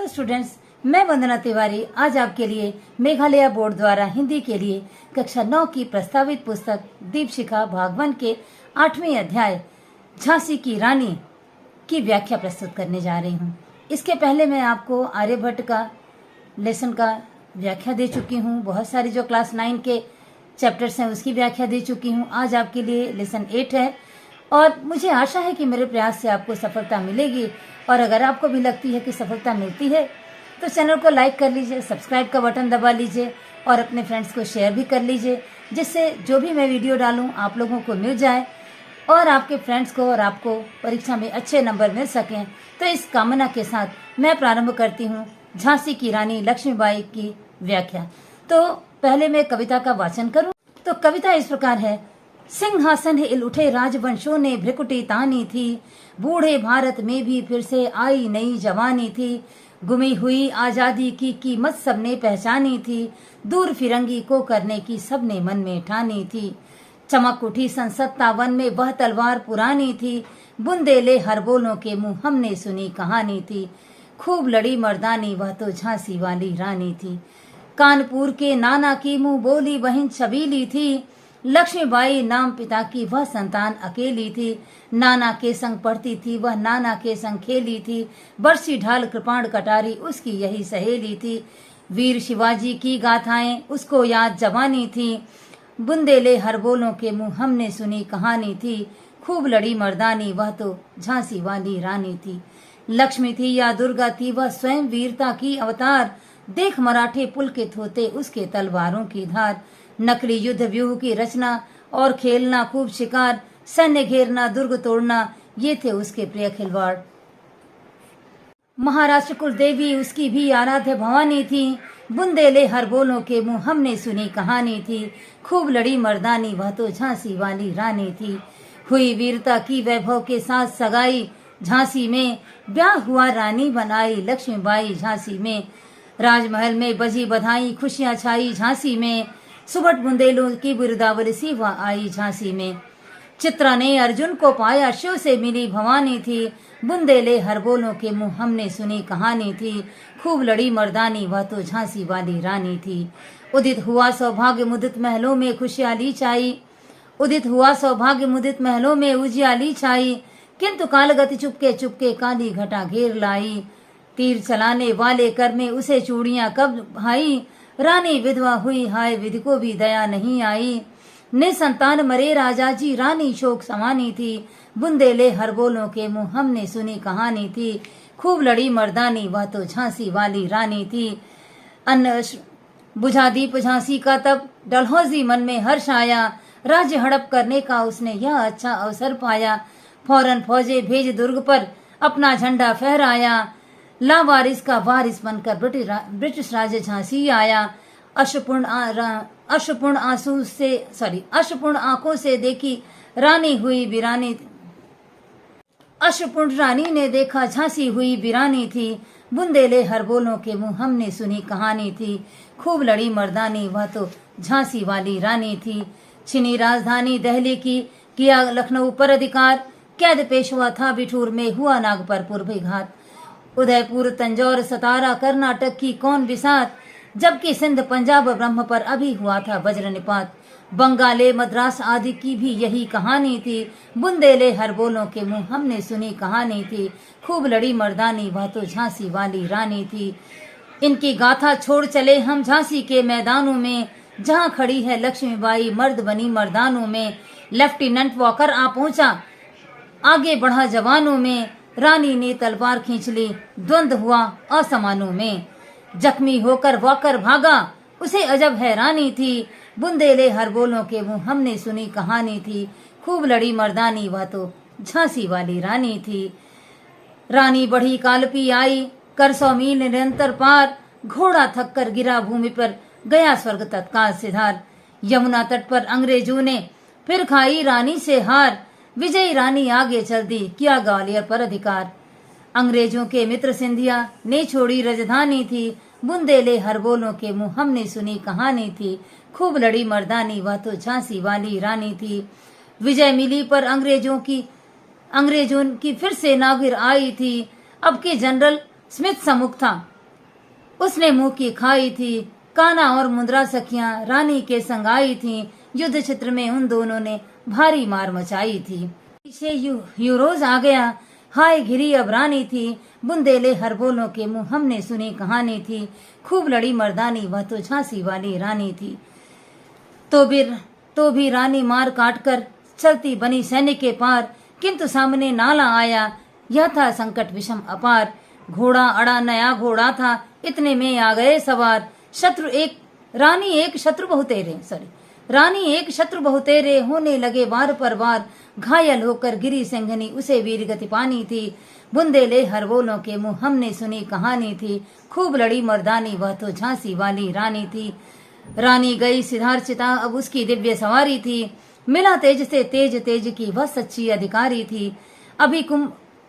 Students, मैं वंदना तिवारी आज आपके लिए मेघालय बोर्ड द्वारा हिंदी के लिए कक्षा 9 की प्रस्तावित पुस्तक दीपशिखा भाग 1 के 8वें अध्याय झांसी की रानी की व्याख्या प्रस्तुत करने जा रही हूँ। इसके पहले मैं आपको आर्यभट्ट का लेसन का व्याख्या दे चुकी हूँ। बहुत सारी जो क्लास 9 के चैप्टर्स हैं उसकी व्याख्या दे चुकी हूँ। आज आपके लिए लेसन 8 है और मुझे आशा है कि मेरे प्रयास से आपको सफलता मिलेगी। और अगर आपको भी लगती है कि सफलता मिलती है तो चैनल को लाइक कर लीजिए, सब्सक्राइब का बटन दबा लीजिए और अपने फ्रेंड्स को शेयर भी कर लीजिए, जिससे जो भी मैं वीडियो डालूं आप लोगों को मिल जाए और आपके फ्रेंड्स को और आपको परीक्षा में अच्छे नंबर मिल सकें। तो इस कामना के साथ मैं प्रारंभ करती हूँ झांसी की रानी लक्ष्मीबाई की व्याख्या। तो पहले मैं कविता का वाचन करूं। तो कविता इस प्रकार है। सिंहासन हिल उठे राजवंशों ने भ्रिकुटी तानी थी, बूढ़े भारत में भी फिर से आई नई जवानी थी। गुमी हुई आजादी की कीमत सबने पहचानी थी, दूर फिरंगी को करने की सबने मन में ठानी थी। चमक उठी सन 57 में वह तलवार पुरानी थी, बुंदेले हर बोलों के मुंह हमने सुनी कहानी थी। खूब लड़ी मर्दानी वह तो झांसी वाली रानी थी। कानपुर के नाना की मुंह बोली बहन छबीली थी, लक्ष्मीबाई नाम पिता की वह संतान अकेली थी। नाना के संग पढ़ती थी वह, नाना के संग खेली थी, बरसी ढाल कृपाण कटारी उसकी यही सहेली थी। वीर शिवाजी की गाथाएं उसको याद जवानी थी, बुंदेले हर बोलों के मुंह हमने सुनी कहानी थी। खूब लड़ी मर्दानी वह तो झांसी वाली रानी थी। लक्ष्मी थी या दुर्गा थी वह स्वयं वीरता की अवतार, देख मराठे पुलकित होते उसके तलवारों की धार। नकली युद्ध व्यूह की रचना और खेलना खूब शिकार, सैन्य घेरना दुर्ग तोड़ना ये थे उसके प्रिय खिलवाड़। महाराष्ट्र कुल देवी उसकी भी आराध्य भवानी थी, बुंदेले हर बोलों के मुंह हमने सुनी कहानी थी। खूब लड़ी मर्दानी वह तो झांसी वाली रानी थी। हुई वीरता की वैभव के साथ सगाई, झांसी में ब्याह हुआ रानी बनाई लक्ष्मीबाई झांसी में। राजमहल में बजी बधाई खुशियां छाई झांसी में, सुबट बुंदेलों की बिरदावली सी वह आई झांसी में। चित्रा ने अर्जुन को पाया शिव से मिली भवानी थी, बुंदेले हर बोलों के मुंह हमने सुनी कहानी थी। खूब लड़ी मर्दानी वह तो झांसी वाली रानी थी। उदित हुआ सौभाग्य मुदित महलों में खुशहाली छाई, उदित हुआ सौभाग्य मुदित महलों में उजियाली छाई, किंतु कालगति चुपके चुपके काली घटा घेर लाई। तीर चलाने वाले कर में उसे चूड़ियां कब भाई, रानी विधवा हुई हाय विधि को भी दया नहीं आई। निसंतान मरे राजा जी रानी शोक समानी थी, बुंदेले हर बोलों के मुंह हमने सुनी कहानी थी। खूब लड़ी मर्दानी वह तो झांसी वाली रानी थी। अन्न बुझा दीप झांसी का तब डलहौजी मन में हर्ष आया, राज्य हड़प करने का उसने यह अच्छा अवसर पाया। फौरन फौजे भेज दुर्ग पर अपना झंडा फहराया, लावारिस का वारिस बनकर ब्रिटिश राज्य झांसी आया। अश्रुपूर्ण आंखों से देखी रानी हुई वीरानी, अश्रुपूर्ण रानी ने देखा झांसी हुई वीरानी थी, बुंदेले हर बोलों के मुंह हमने सुनी कहानी थी। खूब लड़ी मर्दानी वह तो झांसी वाली रानी थी। छिनी राजधानी दिल्ली की, किया लखनऊ पर अधिकार, कैद पेशवा था बिठूर में, हुआ नागपुर विघात। उदयपुर तंजौर सतारा कर्नाटक की कौन बिसात, जबकि सिंध पंजाब ब्रह्म पर अभी हुआ था वज्र निपात। बंगाले मद्रास आदि की भी यही कहानी थी, बुंदेले हर बोलों के मुंह हमने सुनी कहानी थी। खूब लड़ी मर्दानी वह तो झांसी वाली रानी थी। इनकी गाथा छोड़ चले हम झांसी के मैदानों में, जहाँ खड़ी है लक्ष्मीबाई मर्द बनी मर्दानों में। लेफ्टिनेंट वॉकर आ पहुंचा आगे बढ़ा जवानों में, रानी ने तलवार खींच ली द्वंद हुआ असमानों में। जख्मी होकर वॉकर भागा उसे अजब हैरानी थी, बुंदेले हर बोलों के मुंह हमने सुनी कहानी थी। खूब लड़ी मर्दानी वह तो झांसी वाली रानी थी। रानी बढ़ी कालपी आई कर 100 मील निरंतर पार, घोड़ा थक कर गिरा भूमि पर गया स्वर्ग तत्काल सिधार। यमुना तट पर अंग्रेजों ने फिर खाई रानी से हार, विजयी रानी आगे चल दी किया ग्वालियर पर अधिकार। अंग्रेजों के मित्र सिंधिया ने छोड़ी राजधानी थी, बुंदेले हर बोलों के मुंह हमने सुनी कहानी थी। खूब लड़ी मर्दानी वह तो झांसी वाली रानी थी। विजय मिली पर अंग्रेजों की फिर से नागिर आई थी, अब के जनरल स्मिथ सम्मुख था, उसने मुंह की खाई थी। कान्हा और मुद्रा सखियां रानी के संग आई थीं। युद्ध क्षेत्र में उन दोनों ने भारी मार मचाई थी। पीछे यूरोज आ गया, हाय घिरी अब रानी थी। बुंदेले हर बोलों के मुंह हमने सुनी कहानी थी। खूब लड़ी मर्दानी वह तो झांसी वाली रानी थी। तो भी रानी मार काट कर चलती बनी सैन्य के पार। किंतु सामने नाला आया, यह था संकट विषम अपार। घोड़ा अड़ा नया घोड़ा था, इतने में आ गए सवार। रानी एक शत्रु बहुतेरे होने लगे वार पर वार। घायल होकर गिरी सिंघनी उसे वीर गति पानी थी। बुंदेले हर बोलों के मुंह हमने सुनी कहानी थी। खूब लड़ी मर्दानी वह तो झांसी वाली रानी थी। रानी गई सिधार चिता, अब उसकी दिव्य सवारी थी। मिला तेज से तेज की वह सच्ची अधिकारी थी।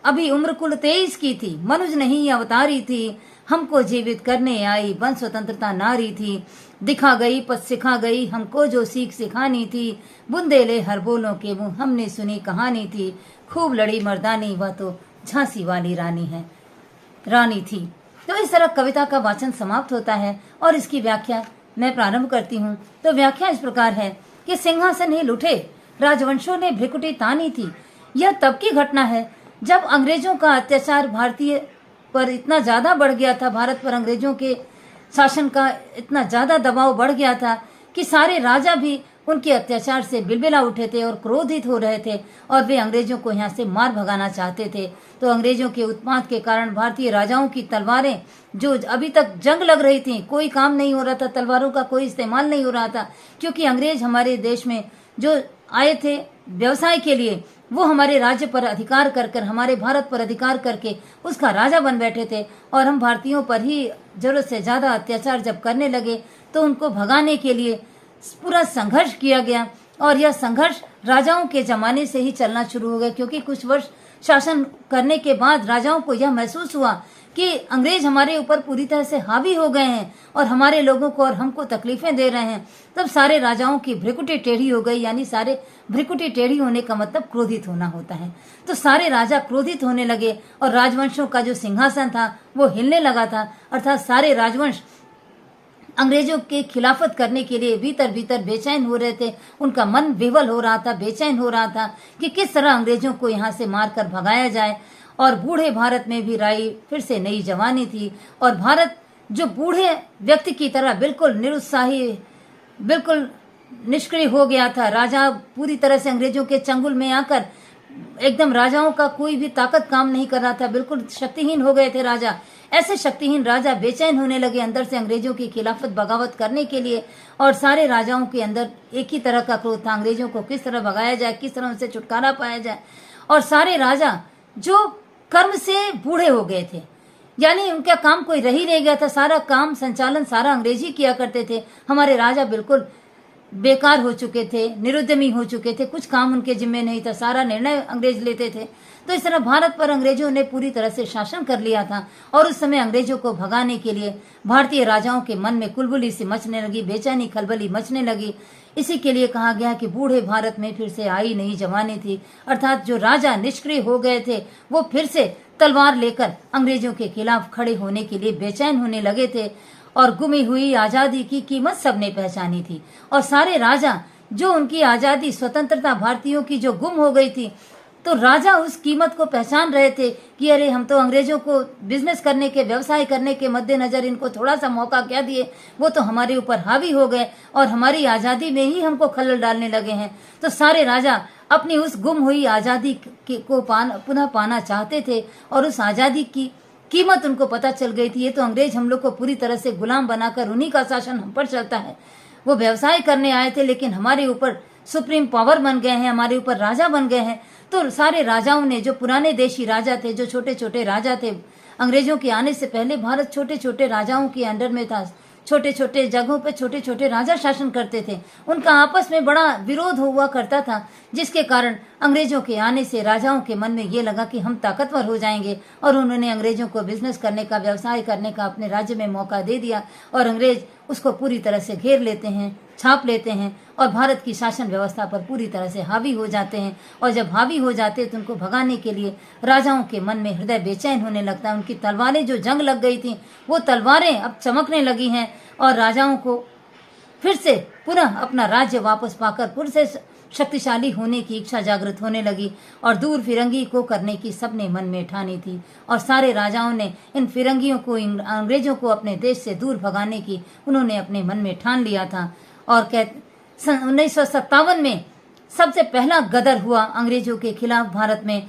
अभी उम्र कुल 23 की थी, मनुज नहीं अवतारी थी। हमको जीवित करने आई बन स्वतंत्रता नारी थी। दिखा गई पथ सिखा गई हमको जो सीख सिखानी थी। बुंदेले हर बोलों के मुंह हमने सुनी कहानी थी। खूब लड़ी मर्दानी वह तो झांसी वाली रानी थी। तो इस तरह कविता का वाचन समाप्त होता है और इसकी व्याख्या मैं प्रारंभ करती हूँ। तो व्याख्या इस प्रकार है कि सिंहासन ही लुटे, राजवंशों ने भ्रिकुटी तानी थी। यह तब की घटना है जब अंग्रेजों का अत्याचार भारतीय पर इतना ज्यादा बढ़ गया था। भारत पर अंग्रेजों के शासन का इतना ज्यादा दबाव बढ़ गया था कि सारे राजा भी उनके अत्याचार से बिलबिला उठे थे और क्रोधित हो रहे थे और वे अंग्रेजों को यहाँ से मार भगाना चाहते थे। तो अंग्रेजों के उत्पात के कारण भारतीय राजाओं की तलवारें, जो अभी तक जंग लग रही थी, कोई काम नहीं हो रहा था, तलवारों का कोई इस्तेमाल नहीं हो रहा था, क्योंकि अंग्रेज हमारे देश में जो आए थे व्यवसाय के लिए, वो हमारे राज्य पर अधिकार कर हमारे भारत पर अधिकार करके उसका राजा बन बैठे थे। और हम भारतीयों पर ही जरूरत से ज्यादा अत्याचार जब करने लगे तो उनको भगाने के लिए पूरा संघर्ष किया गया। और यह संघर्ष राजाओं के जमाने से ही चलना शुरू हो गया, क्योंकि कुछ वर्ष शासन करने के बाद राजाओं को यह महसूस हुआ कि अंग्रेज हमारे ऊपर पूरी तरह से हावी हो गए हैं और हमारे लोगों को और हमको तकलीफें दे रहे हैं। तब सारे राजाओं की भ्रिकुटी टेढ़ी हो गई, यानी सारे भ्रिकुटी टेढ़ी होने का मतलब क्रोधित होना होता है। तो सारे राजा क्रोधित होने लगे और राजवंशों का जो सिंहासन था वो हिलने लगा था। अर्थात सारे राजवंश अंग्रेजों के खिलाफत करने के लिए भीतर भीतर बेचैन हो रहे थे। उनका मन विवल हो रहा था, बेचैन हो रहा था कि किस तरह अंग्रेजों को यहाँ से मारकर भगाया जाए। और बूढ़े भारत में भी राई फिर से नई जवानी थी और भारत जो बूढ़े व्यक्ति की तरह बिल्कुल निरुत्साही, बिल्कुल निष्क्रिय हो गया था। राजा पूरी तरह से अंग्रेजों के चंगुल में आकर एकदम राजाओं का कोई भी ताकत काम नहीं कर रहा था, बिल्कुल शक्तिहीन हो गए थे राजा। ऐसे शक्तिहीन राजा बेचैन होने लगे अंदर से अंग्रेजों की खिलाफत बगावत करने के लिए। और सारे राजाओं के अंदर एक ही तरह का क्रोध था, अंग्रेजों को किस तरह भगाया जाए, किस तरह उनसे छुटकारा पाया जाए। और सारे राजा जो कर्म से बूढ़े हो गए थे, यानी उनका काम कोई रह ही नहीं गया था, सारा काम संचालन सारा अंग्रेजी किया करते थे। हमारे राजा बिल्कुल बेकार हो चुके थे, निरुद्यमी हो चुके थे, कुछ काम उनके जिम्मे नहीं था, सारा निर्णय अंग्रेज लेते थे। तो इस तरह भारत पर अंग्रेजों ने पूरी तरह से शासन कर लिया था। और उस समय अंग्रेजों को भगाने के लिए भारतीय राजाओं के मन में कुलबुली सी मचने लगी, बेचैनी खलबली मचने लगी। इसी के लिए कहा गया कि बूढ़े भारत में फिर से आई नई जवानी थी। अर्थात जो राजा निष्क्रिय हो गए थे वो फिर से तलवार लेकर अंग्रेजों के खिलाफ खड़े होने के लिए बेचैन होने लगे थे। और गुमी हुई आजादी की कीमत सबने पहचानी थी। और सारे राजा जो उनकी आजादी स्वतंत्रता भारतीयों की जो गुम हो गई थी, तो राजा उस कीमत को पहचान रहे थे कि अरे हम तो अंग्रेजों को बिजनेस करने के, व्यवसाय करने के मद्देनजर इनको थोड़ा सा मौका क्या दिए, वो तो हमारे ऊपर हावी हो गए और हमारी आजादी में ही हमको खलल डालने लगे हैं। तो सारे राजा अपनी उस गुम हुई आजादी को पुनः पाना चाहते थे और उस आजादी की कीमत उनको पता चल गई थी। ये तो अंग्रेज हम लोग को पूरी तरह से गुलाम बनाकर उन्हीं का शासन हम पर चलता है। वो व्यवसाय करने आए थे लेकिन हमारे ऊपर सुप्रीम पावर बन गए हैं, हमारे ऊपर राजा बन गए हैं। तो सारे राजाओं ने, जो पुराने देशी राजा थे, जो छोटे छोटे राजा थे, अंग्रेजों के आने से पहले भारत छोटे छोटे राजाओं के अंडर में था। छोटे छोटे जगहों पे छोटे छोटे राजा शासन करते थे। उनका आपस में बड़ा विरोध हुआ करता था, जिसके कारण अंग्रेजों के आने से राजाओं के मन में ये लगा कि हम ताकतवर हो जाएंगे और उन्होंने अंग्रेजों को बिजनेस करने का, व्यवसाय करने का अपने राज्य में मौका दे दिया और अंग्रेज उसको पूरी तरह से घेर लेते हैं, छाप लेते हैं और भारत की शासन व्यवस्था पर पूरी तरह से हावी हो जाते हैं। और जब हावी हो जाते हैं तो उनको भगाने के लिए राजाओं के मन में हृदय बेचैन होने लगता है। उनकी तलवारें जो जंग लग गई थी वो तलवारें अब चमकने लगी हैं और राजाओं को फिर से पुनः अपना राज्य वापस पाकर फिर से शक्तिशाली होने की इच्छा जागृत होने लगी और दूर फिरंगी को करने की सबने मन में ठानी थी। और सारे राजाओं ने इन फिरंगियों को, अंग्रेजों को अपने देश से दूर भगाने की उन्होंने अपने मन में ठान लिया था। और 1957 में सबसे पहला गदर हुआ अंग्रेजों के खिलाफ भारत में।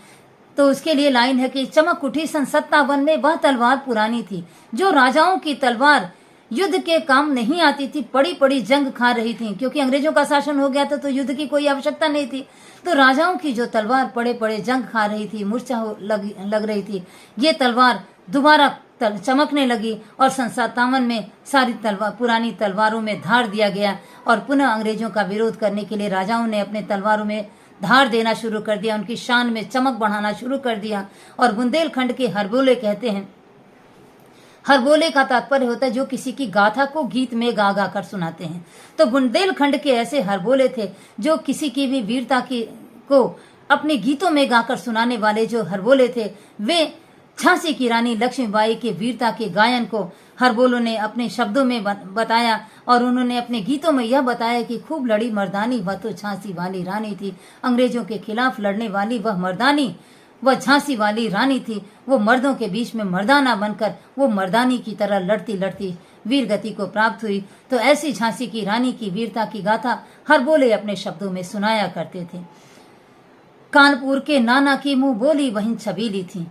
तो उसके लिए लाइन है कि चमक उठी सन 57 में वह तलवार पुरानी थी जो राजाओं की तलवार युद्ध के काम नहीं आती थी, पड़ी पड़ी जंग खा रही थी, क्योंकि अंग्रेजों का शासन हो गया था तो युद्ध की कोई आवश्यकता नहीं थी। तो राजाओं की जो तलवार पड़े पड़े जंग खा रही थी, मूर्छा लग रही थी, ये तलवार दोबारा चमकने लगी और सन 57 में सारी पुरानी तलवारों में धार दिया गया और पुनः अंग्रेजों का विरोध करने के लिए राजाओं ने अपने तलवारों में धार देना शुरू कर दिया, उनकी शान में चमक बढ़ाना शुरू कर दिया। और बुंदेलखंड के हरबोले कहते हैं, हरबोले का तात्पर्य होता है जो किसी की गाथा को गीत में गा गा कर सुनाते हैं। तो बुंदेलखंड के ऐसे हरबोले थे जो किसी की भी वीरता को अपने गीतों में गाकर सुनाने वाले जो हरबोले थे, वे झांसी की रानी लक्ष्मीबाई के वीरता के गायन को हरबोलों ने अपने शब्दों में बताया। और उन्होंने अपने गीतों में यह बताया कि खूब लड़ी मर्दानी वह तो झांसी वाली रानी थी। अंग्रेजों के खिलाफ लड़ने वाली वह मर्दानी, वह झांसी वाली रानी थी। वो मर्दों के बीच में मर्दाना बनकर वो मर्दानी की तरह लड़ती लड़ती वीर गति को प्राप्त हुई। तो ऐसी झांसी की रानी की वीरता की गाथा हरबोले अपने शब्दों में सुनाया करते थे। कानपुर के नाना की मुंह बोली वहीं छबीली थी।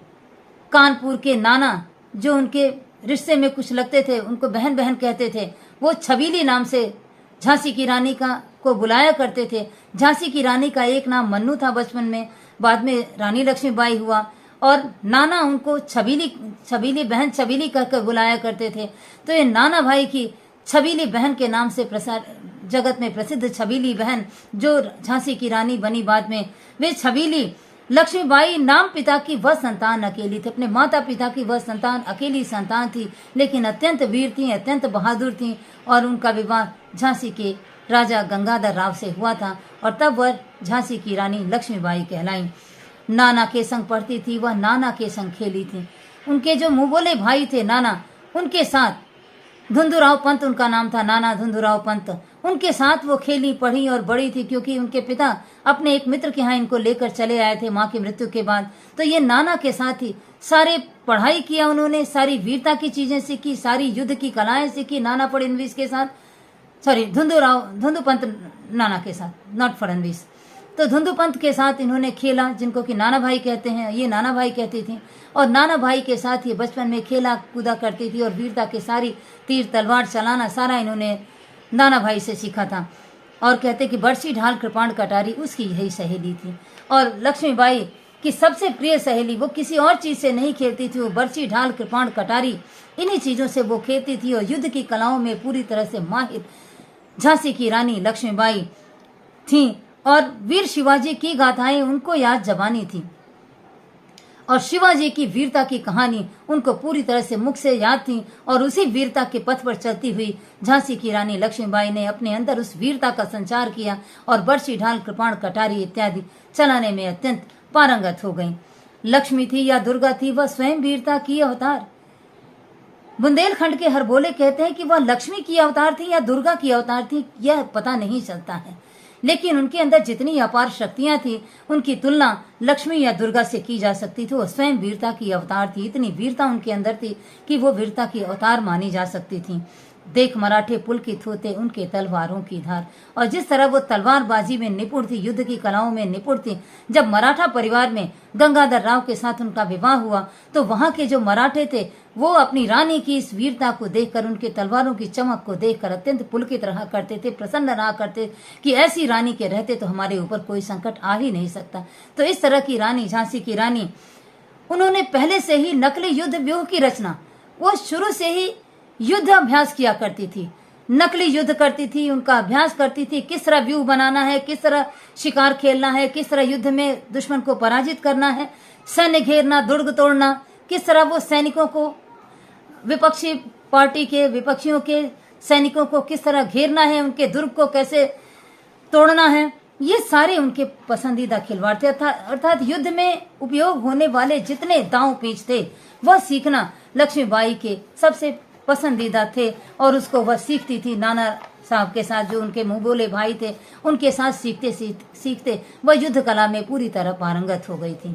कानपुर के नाना जो उनके रिश्ते में कुछ लगते थे, उनको बहन बहन कहते थे, वो छबीली नाम से झांसी की रानी को बुलाया करते थे। झांसी की रानी का एक नाम मन्नू था बचपन में, बाद में रानी लक्ष्मीबाई हुआ और नाना उनको छबीली बहन छबीली कहकर बुलाया करते थे। तो ये नाना भाई की छबीली बहन के नाम से जगत में प्रसिद्ध छबीली बहन जो झांसी की रानी बनी बाद में, वे छबीली लक्ष्मीबाई नाम पिता की वह संतान अकेली थी, अपने माता पिता की वह संतान अकेली संतान थी, लेकिन अत्यंत वीर थी, अत्यंत बहादुर थी। और उनका विवाह झांसी के राजा गंगाधर राव से हुआ था और तब वह झांसी की रानी लक्ष्मीबाई कहलाई। नाना के संग पढ़ती थी, वह नाना के संग खेली थी। उनके जो मुंह बोले भाई थे नाना, उनके साथ धुंधुराव पंत उनका नाम था, नाना धुंधुराव पंत, उनके साथ वो खेली पढ़ी और बड़ी थी, क्योंकि उनके पिता अपने एक मित्र के यहाँ इनको लेकर चले आए थे माँ की मृत्यु के बाद। तो ये नाना के साथ ही सारे पढ़ाई किया उन्होंने, सारी वीरता की चीजें सीखी, सारी युद्ध की कलाएं सीखी नाना फडणवीस के साथ, धुंधु पंत नाना के साथ, नॉट फडणवीस। तो धुंधु पंत के साथ इन्होंने खेला, जिनको कि नाना भाई कहते हैं, ये नाना भाई कहती थी। और नाना भाई के साथ ये बचपन में खेला कूदा करती थी और वीरता के सारी तीर तलवार चलाना सारा इन्होंने नाना भाई से सीखा था। और कहते कि बरसी ढाल कृपाण कटारी उसकी यही सहेली थी। और लक्ष्मीबाई की सबसे प्रिय सहेली वो किसी और चीज से नहीं खेलती थी, वो बरसी ढाल कृपाण कटारी इन्हीं चीजों से वो खेलती थी। और युद्ध की कलाओं में पूरी तरह से माहिर झांसी की रानी लक्ष्मीबाई थी। और वीर शिवाजी की गाथाएं उनको याद जबानी थी और शिवाजी की वीरता की कहानी उनको पूरी तरह से मुख से याद थी। और उसी वीरता के पथ पर चलती हुई झांसी की रानी लक्ष्मीबाई ने अपने अंदर उस वीरता का संचार किया और बरसी ढाल कृपाण कटारी इत्यादि चलाने में अत्यंत पारंगत हो गई। लक्ष्मी थी या दुर्गा थी, वह स्वयं वीरता की अवतार। बुंदेलखंड के हरबोले कहते हैं कि वह लक्ष्मी की अवतार थी या दुर्गा की अवतार थी, यह पता नहीं चलता है, लेकिन उनके अंदर जितनी अपार शक्तियां थी उनकी तुलना लक्ष्मी या दुर्गा से की जा सकती थी। वो स्वयं वीरता की अवतार थी, इतनी वीरता उनके अंदर थी कि वो वीरता की अवतार मानी जा सकती थी। देख मराठे पुलकित होते उनके तलवारों की धार। और जिस तरह वो तलवारबाजी में निपुण थी, युद्ध की कलाओं में निपुण थी, जब मराठा परिवार में गंगाधर राव के साथ उनका विवाह हुआ तो वहां के जो मराठे थे वो अपनी रानी की इस वीरता को देखकर, उनके तलवारों की चमक को देखकर अत्यंत पुलकित रहा करते थे, प्रसन्न रहा करते कि ऐसी रानी के रहते तो हमारे ऊपर कोई संकट आ ही नहीं सकता। तो इस तरह की रानी झांसी की रानी, उन्होंने पहले से ही नकली युद्ध व्यूह की रचना, वो शुरू से ही युद्ध अभ्यास किया करती थी, नकली युद्ध करती थी, उनका अभ्यास करती थी, किस तरह व्यूह बनाना है, किस तरह शिकार खेलना है, किस तरह युद्ध में दुश्मन को पराजित करना है, सैन्य घेरना, दुर्ग तोड़ना, किस तरह वो सैनिकों को विपक्षी पार्टी के विपक्षियों के सैनिकों को किस तरह घेरना है, उनके दुर्ग को कैसे तोड़ना है, ये सारे उनके पसंदीदा खिलवाड़ थे। अर्थात युद्ध में उपयोग होने वाले जितने दांव पेच थे वह सीखना लक्ष्मीबाई के सबसे पसंदीदा थे और उसको वह सीखती थी। नाना साहब के साथ जो उनके मुंह बोले भाई थे उनके साथ सीखते सीखते वह युद्ध कला में पूरी तरह पारंगत हो गई थी।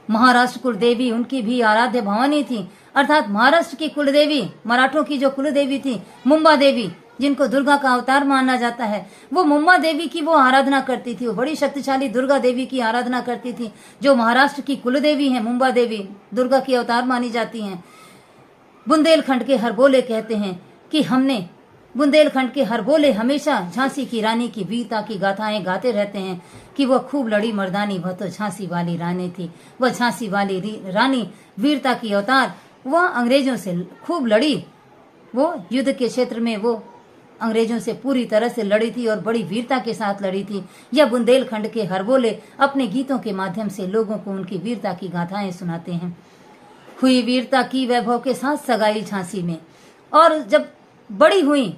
महाराष्ट्र कुलदेवी उनकी भी आराध्य भवानी थी। अर्थात महाराष्ट्र की कुलदेवी, मराठों की जो कुलदेवी थी मुंबा देवी, जिनको दुर्गा का अवतार माना जाता है, वो मुंबा देवी की वो आराधना करती थी। वो बड़ी शक्तिशाली दुर्गा देवी की आराधना करती थी। जो महाराष्ट्र की कुलदेवी है मुंबा देवी, दुर्गा की अवतार मानी जाती हैं। बुंदेलखंड के हरबोले कहते हैं कि हमने बुंदेलखंड के हरबोले हमेशा झांसी की रानी की वीरता की गाथाएं गाते रहते हैं कि वह खूब लड़ी मर्दानी, वह तो झांसी वाली रानी थी। वह झांसी वाली रानी वीरता की अवतार, वह अंग्रेजों से खूब लड़ी। वो युद्ध के क्षेत्र में वो अंग्रेजों से पूरी तरह से लड़ी थी और बड़ी वीरता के साथ लड़ी थी। यह बुंदेलखंड के हरबोले अपने गीतों के माध्यम से लोगों को उनकी वीरता की गाथाएं सुनाते हैं। हुई वीरता की वैभव के साथ सगाई झांसी में, और जब बड़ी हुई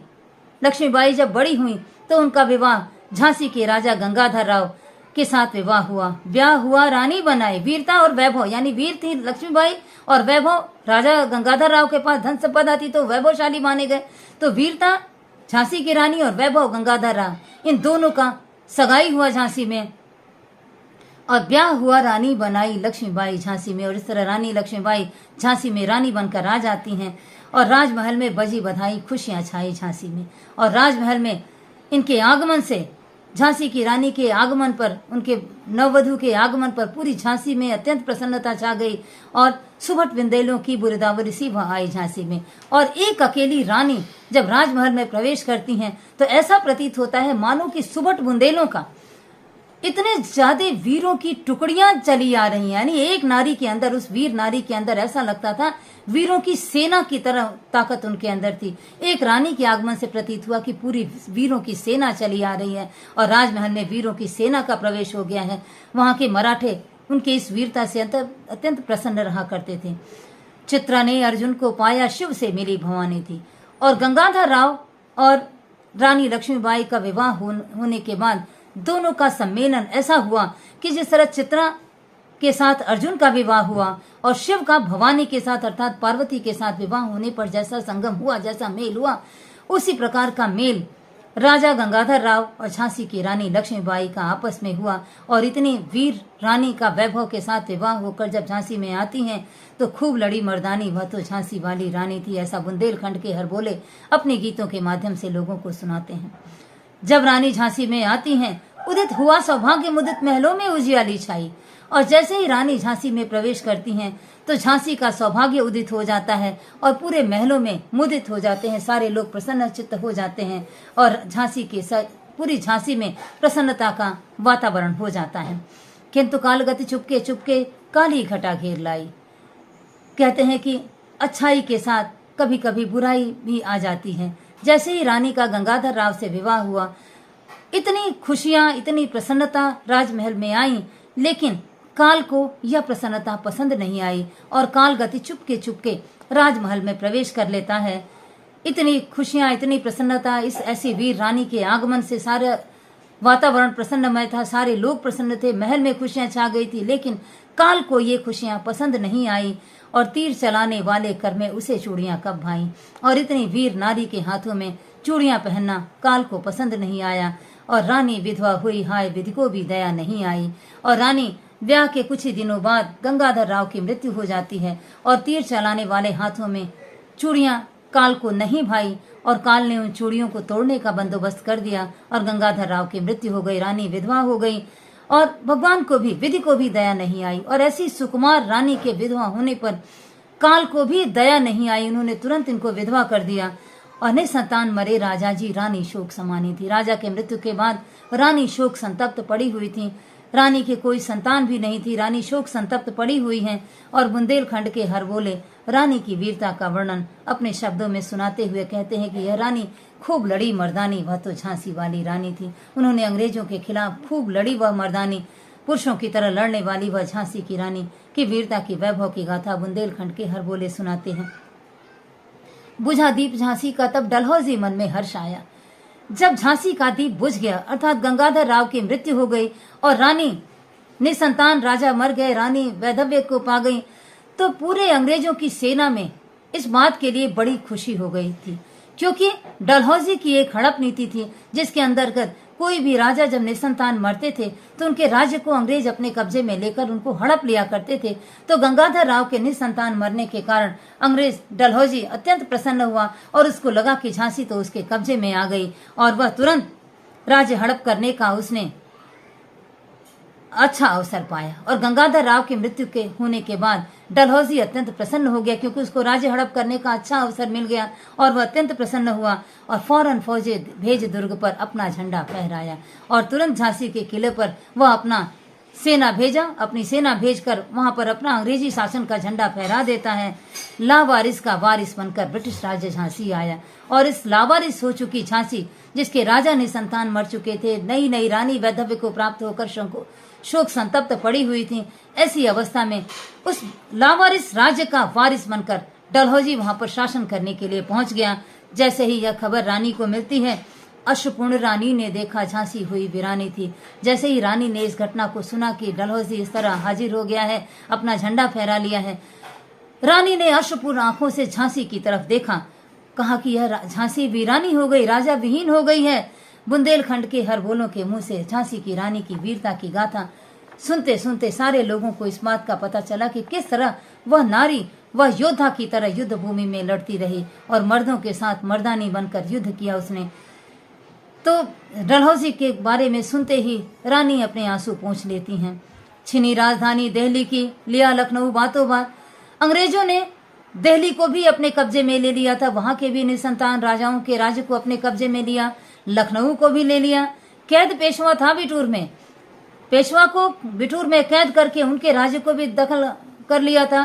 लक्ष्मीबाई, जब बड़ी हुई तो उनका विवाह झांसी के राजा गंगाधर राव के साथ विवाह हुआ। ब्याह हुआ रानी बनाए। वीरता और वैभव, यानी वीर थी लक्ष्मीबाई और वैभव, राजा गंगाधर राव के पास धन संपदा थी तो वैभवशाली माने गए। तो वीरता झांसी की रानी और वैभव गंगाधर राव, इन दोनों का सगाई हुआ झांसी में और ब्याह हुआ रानी बनाई लक्ष्मीबाई झांसी में। और इस तरह रानी लक्ष्मीबाई झांसी में रानी बनकर राज आती हैं और राजमहल में बजी बधाई, खुशियां छाई झांसी में। और राजमहल में इनके आगमन से, झांसी की रानी के आगमन पर, उनके नववधु के आगमन पर पूरी झांसी में अत्यंत प्रसन्नता छा गई और सुभट बिंदेलों की बुरदावरी सी वह आई झांसी में। और एक अकेली रानी जब राजमहल में प्रवेश करती हैं तो ऐसा प्रतीत होता है मानो कि सुभट बुंदेलों का इतने ज्यादा वीरों की टुकड़ियां चली आ रही हैं। यानी एक नारी के अंदर, उस वीर नारी के अंदर ऐसा लगता था वीरों की सेना की तरह ताकत उनके अंदर थी। एक रानी के आगमन से प्रतीत हुआ कि पूरी वीरों की सेना चली आ रही है और राजमहल में वीरों की सेना का प्रवेश हो गया है। वहां के मराठे उनके इस वीरता से अत्यंत प्रसन्न रहा करते थे। चित्रा ने अर्जुन को पाया, शिव से मिली भवानी थी। और गंगाधर राव और रानी लक्ष्मीबाई का विवाह होने के बाद दोनों का सम्मेलन ऐसा हुआ कि जिस तरह चित्रा के साथ अर्जुन का विवाह हुआ और शिव का भवानी के साथ अर्थात पार्वती के साथ विवाह होने पर जैसा संगम हुआ, जैसा मेल हुआ, उसी प्रकार का मेल राजा गंगाधर राव और झांसी की रानी लक्ष्मीबाई का आपस में हुआ। और इतनी वीर रानी का वैभव के साथ विवाह होकर जब झांसी में आती हैं तो खूब लड़ी मर्दानी, वह तो झांसी वाली रानी थी, ऐसा बुंदेलखंड के हरबोले अपने गीतों के माध्यम से लोगों को सुनाते हैं। जब रानी झांसी में आती हैं, उदित हुआ सौभाग्य मुदित महलों में उजियाली छाई। और जैसे ही रानी झांसी में प्रवेश करती हैं तो झांसी का सौभाग्य उदित हो जाता है और पूरे महलों में मुदित हो जाते हैं। सारे लोग प्रसन्न चित्त हो जाते हैं और झांसी के पूरी झांसी में प्रसन्नता का वातावरण हो जाता है। किंतु कालगति चुपके चुपके काली घटा घेर लाई। कहते हैं कि अच्छाई के साथ कभी कभी बुराई भी आ जाती है। जैसे ही रानी का गंगाधर राव से विवाह हुआ, इतनी खुशियां, इतनी प्रसन्नता राजमहल में आई, लेकिन काल को यह प्रसन्नता पसंद नहीं आई और काल गति चुपके चुपके राजमहल में प्रवेश कर लेता है। इतनी खुशियां, इतनी प्रसन्नता, इस ऐसी वीर रानी के आगमन से सारा वातावरण प्रसन्नमय था, सारे लोग प्रसन्न थे, महल में खुशियां छा गई थी। लेकिन काल को ये खुशियां पसंद नहीं आई और तीर चलाने वाले कर में उसे चूड़ियां कब भाई। और इतनी वीर नारी के हाथों में चूड़ियां पहनना काल को पसंद नहीं आया और रानी विधवा हुई, हाय विधि को भी दया नहीं आई। और रानी ब्याह के कुछ ही दिनों बाद गंगाधर राव की मृत्यु हो जाती है और तीर चलाने वाले हाथों में चूड़ियां काल को नहीं भाई और काल ने उन चूड़ियों को तोड़ने का बंदोबस्त कर दिया और गंगाधर राव की मृत्यु हो गई, रानी विधवा हो गई और भगवान को भी, विधि को भी दया नहीं आई। और ऐसी सुकुमार रानी के विधवा होने पर काल को भी दया नहीं आई, उन्होंने तुरंत इनको विधवा कर दिया। और निसंतान मरे राजा जी, रानी शोक समानी थी। राजा के मृत्यु के बाद रानी शोक संतप्त पड़ी हुई थी, रानी के कोई संतान भी नहीं थी, रानी शोक संतप्त पड़ी हुई हैं। और बुंदेलखंड के हरबोले रानी की वीरता का वर्णन अपने शब्दों में सुनाते हुए कहते हैं कि यह रानी खूब लड़ी मर्दानी, वह तो झांसी वाली रानी थी। उन्होंने अंग्रेजों के खिलाफ खूब लड़ी वह मर्दानी, पुरुषों की तरह लड़ने वाली वह झांसी की रानी की वीरता की वैभव की गाथा बुंदेलखंड के हरबोले सुनाते हैं। बुझा दीप झांसी का तब डलहौजी मन में हर्ष आया। जब झांसी का दीप बुझ गया अर्थात गंगाधर राव की मृत्यु हो गई और रानी निसंतान राजा मर गए, रानी वैधव्य को पा गई, तो पूरे अंग्रेजों की सेना में इस बात के लिए बड़ी खुशी हो गई थी, क्योंकि डलहौजी की एक हड़प नीति थी जिसके अंतर्गत कोई भी राजा जब निसंतान मरते थे तो उनके राज्य को अंग्रेज अपने कब्जे में लेकर उनको हड़प लिया करते थे। तो गंगाधर राव के निसंतान मरने के कारण अंग्रेज डलहौजी अत्यंत प्रसन्न हुआ और उसको लगा कि झांसी तो उसके कब्जे में आ गई और वह तुरंत राज्य हड़प करने का उसने अच्छा अवसर पाया। और गंगाधर राव की मृत्यु के होने के बाद डलहौजी अत्यंत प्रसन्न हो गया, क्योंकि उसको राज्य हड़प करने का अच्छा अवसर मिल गया और वह अत्यंत प्रसन्न हुआ और फौरन फौजें भेज दुर्ग पर अपना झंडा फहराया और तुरंत झांसी के किले पर वह अपना सेना भेजा, अपनी सेना भेजकर वहां पर अपना अंग्रेजी शासन का झंडा फहरा देता है। लावारिस का वारिस बनकर ब्रिटिश राज्य झांसी आया और इस लावारिस हो चुकी झांसी, जिसके राजा निसंतान मर चुके थे, नई नई रानी वैधव्य को प्राप्त होकर शोक संतप्त पड़ी हुई थी, ऐसी अवस्था में उस लावारिस राज्य का वारिस बनकर डलहौजी वहां पर शासन करने के लिए पहुंच गया। जैसे ही यह खबर रानी को मिलती है, अश्वपूर्ण रानी ने देखा झांसी हुई वीरानी थी। जैसे ही रानी ने इस घटना को सुना कि डलहौजी इस तरह हाजिर हो गया है, अपना झंडा फहरा लिया है, रानी ने अश्वपूर्ण आंखों से झांसी की तरफ देखा, कहा कि यह झांसी वीरानी हो गई, राजा विहीन हो गई है। बुंदेलखंड के हर बोलों के मुंह से झांसी की रानी की वीरता की गाथा सुनते सुनते सारे लोगों को इस बात का पता चला कि किस तरह वह नारी, वह योद्धा की तरह युद्ध भूमि में लड़ती रही और मर्दों के साथ मर्दानी बनकर युद्ध किया उसने। तो डलहौजी के बारे में सुनते ही रानी अपने आंसू पोंछ लेती हैं। छिनी राजधानी दिल्ली की, लिया लखनऊ बातों बात। अंग्रेजों ने दिल्ली को भी अपने कब्जे में ले लिया था, वहां के भी निसंतान राजाओं के राज्य को अपने कब्जे में लिया, लखनऊ को भी ले लिया। कैद पेशवा था बिठूर में, पेशवा को बिठूर में कैद करके उनके राज्य को भी दखल कर लिया था।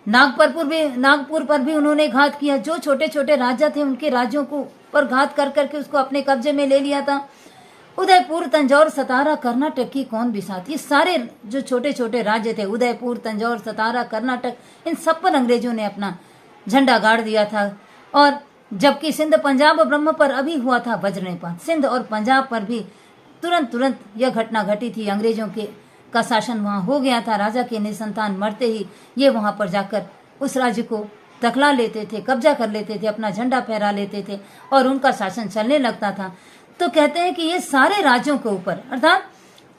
नागपुर पर भी उन्होंने घात किया। जो छोटे छोटे राजा थे उनके राज्यों को पर घात कर करके उसको अपने कब्जे में ले लिया था। उदयपुर, तंजौर, सतारा, कर्नाटक की कौन बिसात, ये सारे जो छोटे छोटे राज्य थे, उदयपुर, तंजौर, सतारा, कर्नाटक, इन सब पर अंग्रेजों ने अपना झंडा गाड़ दिया था। और जबकि सिंध, पंजाब और ब्रह्म पर अभी हुआ था वज्रपात, सिंध और पंजाब पर भी तुरंत यह घटना घटी थी। अंग्रेजों का शासन वहां हो गया था। राजा के निसंतान मरते ही ये वहां पर जाकर उस राज्य को दखला लेते थे, कब्जा कर लेते थे, अपना झंडा फहरा लेते थे और उनका शासन चलने लगता था। तो कहते हैं कि ये सारे राज्यों के ऊपर अर्थात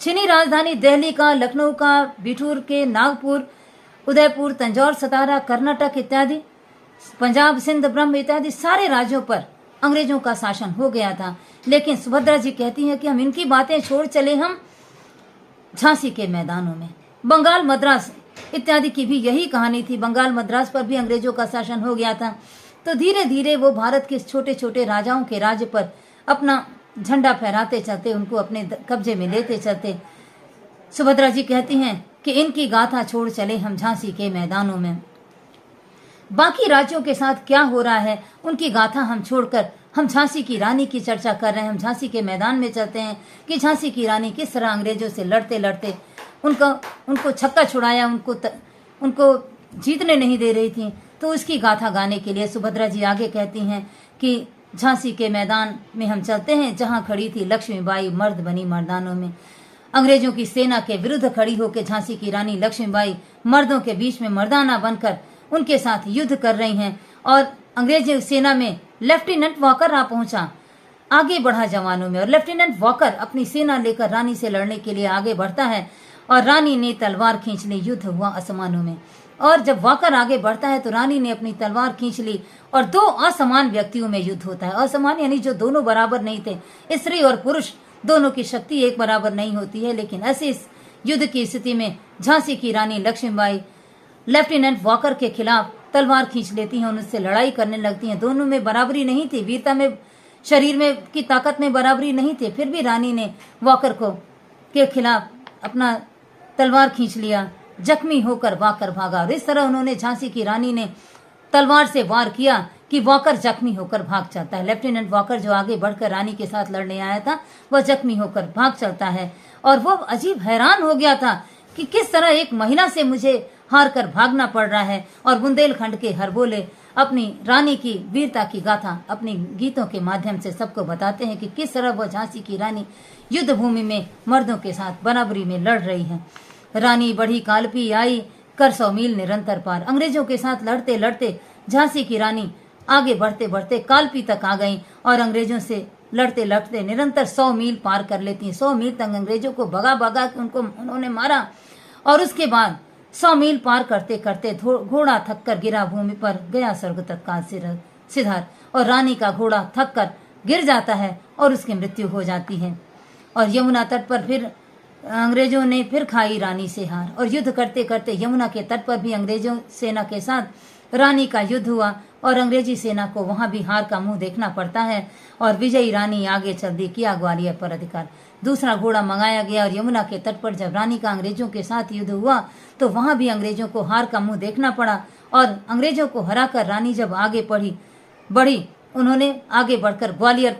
छिनी राजधानी दिल्ली का, लखनऊ का, बिठूर के, नागपुर, उदयपुर, तंजौर, सतारा, कर्नाटक इत्यादि, पंजाब, सिंध, ब्रह्म इत्यादि सारे राज्यों पर अंग्रेजों का शासन हो गया था। लेकिन सुभद्रा जी कहती हैं कि हम इनकी बातें छोड़ चले हम झांसी के मैदानों में। बंगाल, मद्रास इत्यादि की भी यही कहानी थी। बंगाल, मद्रास पर भी अंग्रेजों का शासन हो गया था। तो धीरे धीरे वो भारत के छोटे छोटे राजाओं के राज्य पर अपना झंडा फहराते चलते, उनको अपने कब्जे में लेते चलते। सुभद्रा जी कहती हैं कि इनकी गाथा छोड़ चले हम झांसी के मैदानों में। बाकी राज्यों के साथ क्या हो रहा है उनकी गाथा हम छोड़कर हम झांसी की रानी की चर्चा कर रहे हैं। हम झांसी के मैदान में चलते हैं कि झांसी की रानी किस तरह अंग्रेजों से लड़ते लड़ते उनको छक्का छुड़ाया, उनको जीतने नहीं दे रही थी। तो उसकी गाथा गाने के लिए सुभद्रा जी आगे कहती हैं कि झांसी के मैदान में हम चलते हैं जहां खड़ी थी लक्ष्मीबाई मर्द बनी मर्दानों में। अंग्रेजों की सेना के विरुद्ध खड़ी होकर झांसी की रानी लक्ष्मीबाई मर्दों के बीच में मर्दाना बनकर उनके साथ युद्ध कर रही हैं। और अंग्रेजी सेना में लेफ्टिनेंट वॉकर आ पहुंचा, आगे बढ़ा जवानों में, और लेफ्टिनेंट वॉकर अपनी सेना लेकर रानी से लड़ने के लिए आगे बढ़ता है और रानी ने तलवार खींच ली। युद्ध हुआ आसमानों में और जब वॉकर आगे बढ़ता है तो रानी ने अपनी तलवार खींच ली और दो असमान व्यक्तियों में युद्ध होता है। असमान यानी जो दोनों बराबर नहीं थे, स्त्री और पुरुष दोनों की शक्ति एक बराबर नहीं होती है। लेकिन ऐसे इस युद्ध की स्थिति में झांसी की रानी लक्ष्मीबाई लेफ्टिनेंट वॉकर के खिलाफ तलवार खींच लेती हैं, उनसे लड़ाई करने लगती हैं। दोनों में बराबरी नहीं थी, वीरता में, शरीर में की ताकत में बराबरी नहीं थी। फिर भी रानी ने वॉकर के खिलाफ अपना तलवार खींच लिया, जख्मी होकर वॉकर भागा। और इस तरह उन्होंने झांसी की रानी ने तलवार से वार किया कि वॉकर जख्मी होकर भाग चलता है। लेफ्टिनेंट वॉकर जो आगे बढ़कर रानी के साथ लड़ने आया था वह जख्मी होकर भाग चलता है। और वो अजीब हैरान हो गया था कि किस तरह एक महिला से मुझे हार कर भागना पड़ रहा है और बुंदेलखंड के हरबोले अपनी रानी की वीरता की गाथा अपनी गीतों के माध्यम से सबको बताते हैं कि किस तरह वह झांसी की रानी युद्ध भूमि में मर्दों के साथ बराबरी में लड़ रही है। रानी बढ़ी कालपी आई कर 100 मील निरंतर पार। अंग्रेजों के साथ लड़ते लड़ते झांसी की रानी आगे बढ़ते बढ़ते कालपी तक आ गई और अंग्रेजों से लड़ते लड़ते निरंतर 100 मील पार कर लेती हैं। 100 मील तक अंग्रेजों को भगा भगा उनको उन्होंने मारा और उसके बाद 100 मील पार करते करते घोड़ा थक कर गिरा भूमि पर, गया स्वर्ग तत्काल सिधार। और रानी का घोड़ा थक कर गिर जाता है और उसकी मृत्यु हो जाती है। और यमुना तट पर फिर अंग्रेजों ने फिर खाई रानी से हार और युद्ध करते करते यमुना के तट पर भी अंग्रेजों सेना के साथ रानी का युद्ध हुआ और अंग्रेजी सेना को वहां भी हार का मुंह देखना पड़ता है और विजयी रानी आगे चल दी, किया ग्वालियर पर अधिकार। दूसरा घोड़ा मंगाया गया और यमुना के तट पर जब रानी का अंग्रेजों के साथ युद्ध हुआ तो वहां भी अंग्रेजों को हार का मुंह देखना पड़ा और अंग्रेजों को हराकर रानी जब आगे बढ़ी उन्होंने आगे बढ़कर ग्वालियर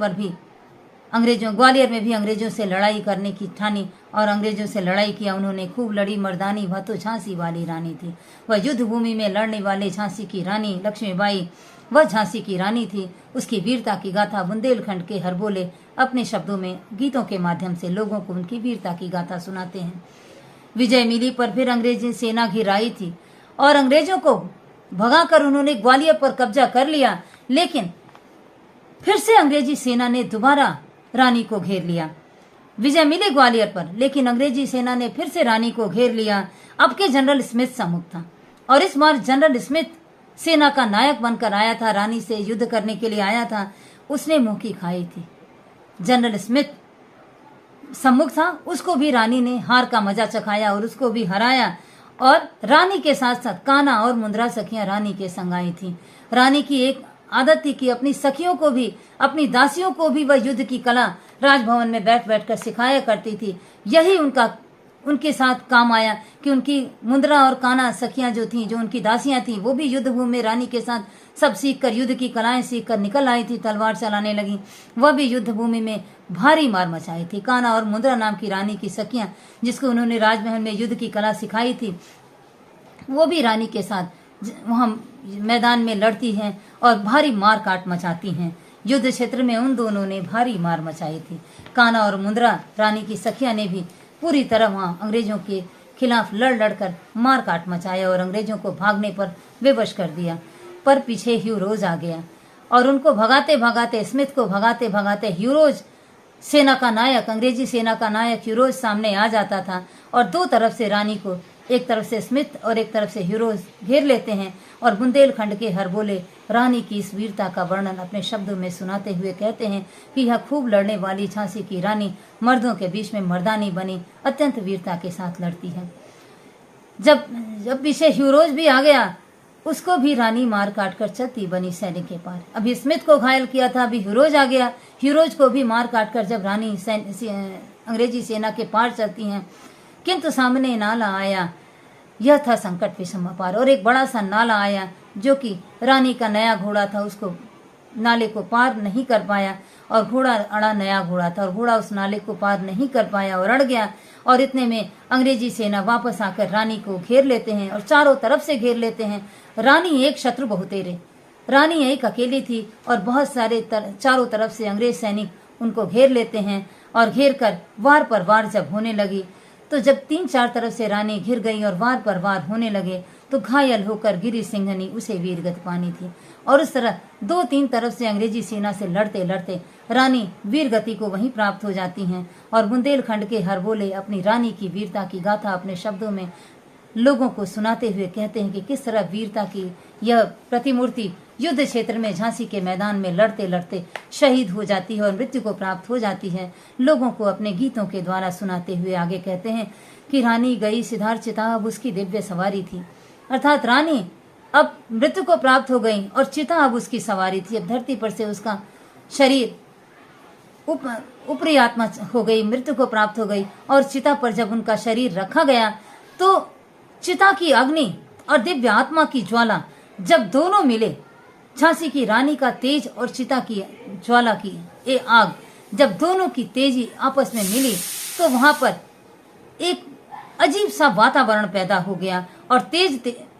में भी अंग्रेजों से लड़ाई करने की ठानी और अंग्रेजों से लड़ाई किया। उन्होंने खूब लड़ी मर्दानी, वह तो झांसी वाली रानी थी। वह युद्ध भूमि में लड़ने वाले झांसी की रानी लक्ष्मीबाई वह झांसी की रानी थी। उसकी वीरता की गाथा बुंदेलखंड के हरबोले अपने शब्दों में गीतों के माध्यम से लोगों को उनकी वीरता की गाथा सुनाते हैं। विजय मिली पर फिर अंग्रेजी सेना घिर आई थी और अंग्रेजों को भगाकर उन्होंने ग्वालियर पर कब्जा कर लिया, लेकिन फिर से अंग्रेजी सेना ने दोबारा रानी को घेर लिया। विजय मिले ग्वालियर पर, लेकिन अंग्रेजी सेना ने फिर से रानी को घेर लिया। अब के जनरल स्मिथ सम्मुख था और इस बार जनरल स्मिथ सेना का नायक बनकर आया था, रानी से युद्ध करने के लिए आया था। उसने मुंह की खाई थी। जनरल स्मिथ सम्मुख था, उसको भी रानी ने हार का मजा चखाया और उसको भी हराया और रानी के साथ साथ कान्हा और मुंद्रा सखियां रानी के संग आई थी। रानी की एक आदत थी कि अपनी सखियों को भी, अपनी दासियों को भी वह युद्ध की कला राजभवन में बैठ बैठ कर सिखाया करती थी। यही उनके साथ काम आया कि उनकी मुंद्रा और कान्हा सखियां जो थीं, जो उनकी दासियां थीं, वो भी युद्ध भूमि में रानी के साथ सब सीखकर युद्ध की कलाएं सीखकर निकल आई थी, तलवार चलाने लगी। वह भी युद्ध भूमि में भारी मार मचाई थी। कान्हा और मुंद्रा नाम की रानी की सखियां, जिसको उन्होंने राजमहल में युद्ध की कला सिखाई थी, वो भी रानी के साथ वहां मैदान में लड़ती हैं और भारी मार काट मचाती हैं। युद्ध क्षेत्र में उन दोनों ने भारी मार मचाई थी। कान्हा और मुंद्रा रानी की सखिया ने भी पूरी तरह वहां अंग्रेजों के खिलाफ लड़ लड़कर मार काट मचाया और अंग्रेजों को भागने पर विवश कर दिया। पर पीछे ह्यूरोज आ गया और उनको भगाते भगाते, स्मिथ को भगाते भगाते ह्यूरोज सेना का नायक, अंग्रेजी सेना का नायक ह्यूरोज सामने आ जाता था और दो तरफ से रानी को, एक तरफ से स्मिथ और एक तरफ से ह्यूरोज घेर लेते हैं और बुंदेलखंड के हरबोले रानी की इस वीरता का वर्णन अपने शब्दों में सुनाते हुए कहते हैं कि यह खूब लड़ने वाली झांसी की रानी मर्दों के बीच में मर्दानी बनी अत्यंत वीरता के साथ लड़ती है। जब पीछे ह्यूरोज भी आ गया, उसको भी रानी मार काट कर चलती बनी सैनिक के पार। अभी स्मिथ को घायल किया था, अभी ह्यूरोज आ गया। ह्यूरोज को भी मार काट कर जब रानी अंग्रेजी सेना के पार चलती हैं, किंतु सामने नाला आया। यह था संकट विषम अपार और एक बड़ा सा नाला आया जो कि रानी का नया घोड़ा था, उसको नाले को पार नहीं कर पाया और घोड़ा अड़ा, नया घोड़ा था और घोड़ा उस नाले को पार नहीं कर पाया और अड़ गया। और इतने में अंग्रेजी सेना वापस आकर रानी को घेर लेते हैं और चारों तरफ से घेर लेते हैं। रानी एक शत्रु बहुतेरे, रानी एक अकेली थी और बहुत सारे चारों तरफ से अंग्रेज सैनिक उनको घेर लेते हैं और घेर कर वार पर वार जब होने लगी, तो जब 3-4 तरफ से रानी घिर गई और वार पर वार होने लगे, तो घायल होकर गिरी सिंघनी उसे वीरगति पानी थी। और उस तरह 2-3 तरफ से अंग्रेजी सेना से लड़ते लड़ते रानी वीरगति को वहीं प्राप्त हो जाती हैं। और बुंदेलखंड के हरबोले अपनी रानी की वीरता की गाथा अपने शब्दों में लोगों को सुनाते हुए कहते हैं कि किस तरह वीरता की यह प्रतिमूर्ति युद्ध क्षेत्र में झांसी के मैदान में लड़ते लड़ते शहीद हो जाती है और मृत्यु को प्राप्त हो जाती है। लोगों को अपने गीतों के द्वारा सुनाते हुए आगे कहते हैं कि रानी गई सिधार चिता, अब उसकी दिव्य सवारी थी। अर्थात रानी अब मृत्यु को प्राप्त हो गई और चिता अब उसकी सवारी थी। अब धरती पर से उसका शरीर ऊपरी आत्मा हो गई, मृत्यु को प्राप्त हो गई। और चिता पर जब उनका शरीर रखा गया तो चिता की अग्नि और दिव्य आत्मा की ज्वाला जब दोनों मिले, झांसी की रानी का तेज और चिता की ज्वाला की ये आग जब दोनों की तेजी आपस में मिली, तो वहां पर एक अजीब सा वातावरण पैदा हो गया और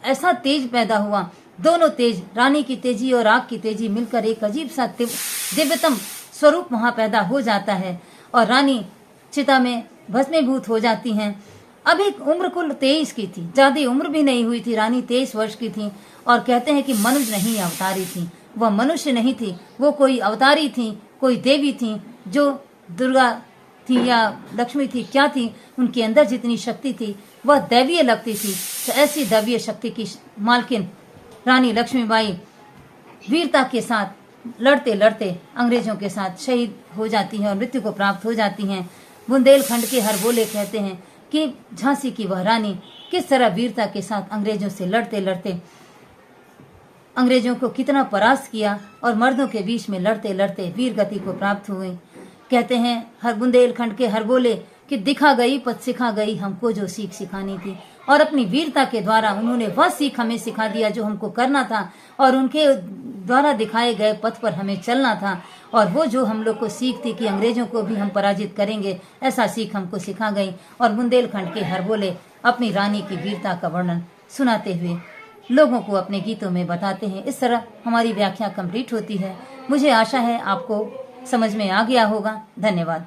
ऐसा तेज पैदा हुआ। दोनों तेज, रानी की तेजी और आग की तेजी मिलकर एक अजीब सा दिव्यतम स्वरूप वहां पैदा हो जाता है और रानी चिता में भस्मीभूत हो जाती हैं। अभी उम्र कुल 23 की थी, ज्यादा उम्र भी नहीं हुई थी। रानी 23 वर्ष की थी और कहते हैं कि मनुज नहीं अवतारी थी। वह मनुष्य नहीं थी, वो कोई अवतारी थी, कोई देवी थी, जो दुर्गा थी या लक्ष्मी थी, क्या थी, उनके अंदर जितनी शक्ति थी वह दैवीय लगती थी। तो ऐसी दैवीय शक्ति की मालकिन रानी लक्ष्मीबाई वीरता के साथ लड़ते लड़ते अंग्रेजों के साथ शहीद हो जाती हैं और मृत्यु को प्राप्त हो जाती हैं। बुंदेलखंड के हरबोले कहते हैं कि झांसी की वह रानी किस तरह वीरता के साथ अंग्रेजों से लड़ते लड़ते अंग्रेजों को कितना परास्त किया और मर्दों के बीच में लड़ते लड़ते वीर गति को प्राप्त हुए। कहते हैं हर बुंदेलखंड के हरबोले कि दिखा गई पथ सिखा गई हमको जो सीख सिखानी थी, और अपनी वीरता के द्वारा उन्होंने वह सीख हमें सिखा दिया जो हमको करना था और उनके द्वारा दिखाए गए पथ पर हमें चलना था। और वो जो हम लोग को सीख थी कि अंग्रेजों को भी हम पराजित करेंगे, ऐसा सीख हमको सिखा गई। और बुंदेलखंड के हरबोले अपनी रानी की वीरता का वर्णन सुनाते हुए लोगों को अपने गीतों में बताते हैं। इस तरह हमारी व्याख्या कंप्लीट होती है। मुझे आशा है आपको समझ में आ गया होगा। धन्यवाद।